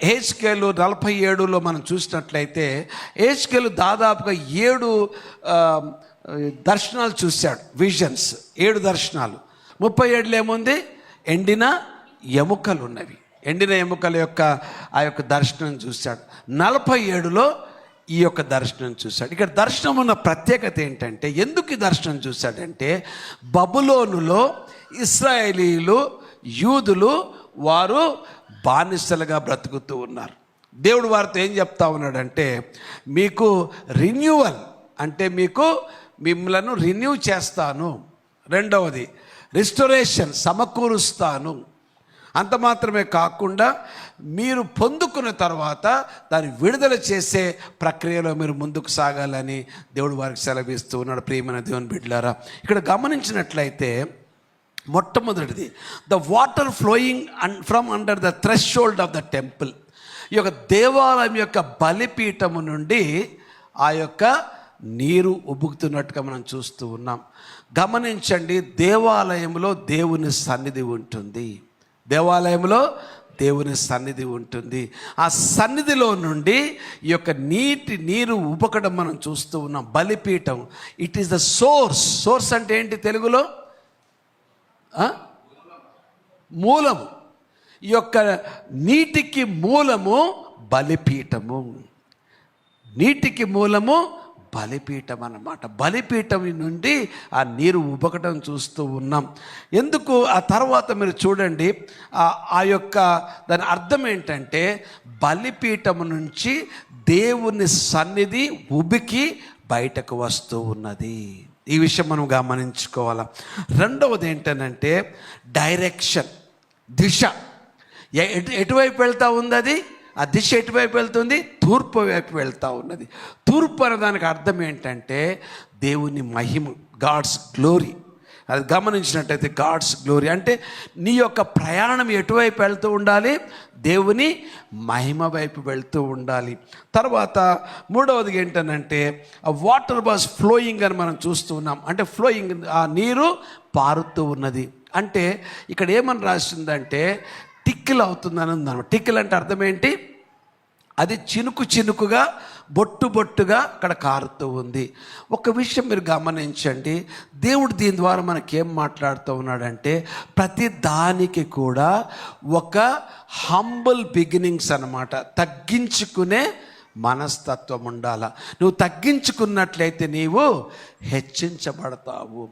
హెజ్కేలు 47లో మనం చూసినట్లయితే హెజ్కేలు దాదాపుగా 7 దర్శనాలు చూశాడు, విజన్స్ 7 దర్శనాలు. 37లో ఏముంది? ఎండిన ఎముకలు ఉన్నవి. ఎండిన ఎముకల యొక్క ఆ యొక్క దర్శనం చూశాడు. 47లో ఈ యొక్క దర్శనం చూశాడు. ఇక్కడ దర్శనం ఉన్న ప్రత్యేకత ఏంటంటే, ఎందుకు ఈ దర్శనం చూశాడంటే, బబులోనులో ఇశ్రాయేలీలు యూదులు వారు బానిసలుగా బ్రతుకుతూ ఉన్నారు. దేవుడు వారితో ఏం చెప్తా ఉన్నాడంటే, మీకు రిన్యూవల్ అంటే మిమ్మలను రిన్యూ చేస్తాను. రెండవది రిస్టోరేషన్, సమకూరుస్తాను. అంత మాత్రమే కాకుండా మీరు పొందుకున్న తర్వాత దాన్ని విడుదల చేసే ప్రక్రియలో మీరు ముందుకు సాగాలని దేవుడు వారికి సెలవిస్తూ ఉన్నాడు. ప్రియమైన దేవుని బిడ్డలారా, ఇక్కడ గమనించినట్లయితే మొట్టమొదటిది the water flowing from under the threshold of the temple. ఈ యొక్క దేవాలయం యొక్క బలిపీఠము నుండి ఆ యొక్క నీరు ఉబుకుతున్నట్టుగా మనం చూస్తూ ఉన్నాం. గమనించండి, దేవాలయంలో దేవుని సన్నిధి ఉంటుంది. దేవాలయంలో దేవుని సన్నిధి ఉంటుంది. ఆ సన్నిధిలో నుండి ఈ యొక్క నీరు ఉబకడం మనం చూస్తూ ఉన్నాం. బలిపీఠం, it is the source. Source అంటే ఏంటి తెలుగులో? మూలము. ఈ యొక్క నీటికి మూలము బలిపీఠము. నీటికి మూలము బలిపీఠం అన్నమాట. బలిపీఠం నుండి ఆ నీరు ఉబకటం చూస్తూ ఉన్నాం. ఎందుకు? ఆ తర్వాత మీరు చూడండి, ఆ యొక్క దాని అర్థం ఏంటంటే, బలిపీఠం నుంచి దేవుని సన్నిధి ఉబికి బయటకు వస్తూ ఉన్నది. ఈ విషయం మనం గమనించుకోవాలి. రెండవది ఏంటనంటే డైరెక్షన్, దిశ. ఎటువైపు వెళ్తూ ఉంది అది? ఆ దిశ ఎటువైపు వెళ్తుంది? తూర్పు వైపు వెళ్తూ ఉన్నది. తూర్పు అనే దానికి అర్థం ఏంటంటే దేవుని మహిమ, గాడ్స్ గ్లోరీ. అది గమనించినట్టయితే గాడ్స్ గ్లోరీ అంటే నీ యొక్క ప్రయాణం ఎటువైపు వెళ్తూ ఉండాలి? దేవుని మహిమ వైపు వెళ్తూ ఉండాలి. తర్వాత మూడవది ఏంటనంటే ఆ వాటర్ వాజ్ ఫ్లోయింగ్ అని మనం చూస్తూ ఉన్నాం. అంటే ఫ్లోయింగ్, ఆ నీరు పారుతూ ఉన్నది. అంటే ఇక్కడ ఏమని రాసిందంటే టిక్కిల్ అవుతుందని ఉందన్నమాట. టిక్కిల్ అంటే అర్థం ఏంటి? అది చినుకు చినుకుగా, బొట్టు బొట్టుగా అక్కడ కారుతూ ఉంది. ఒక విషయం మీరు గమనించండి, దేవుడు దీని ద్వారా మనకేం మాట్లాడుతూ ఉన్నాడంటే, ప్రతి దానికి కూడా ఒక హంబుల్ బిగినింగ్స్ అన్నమాట. తగ్గించుకునే మనస్తత్వం ఉండాల. నువ్వు తగ్గించుకున్నట్లయితే నీవు హెచ్చించబడతావు.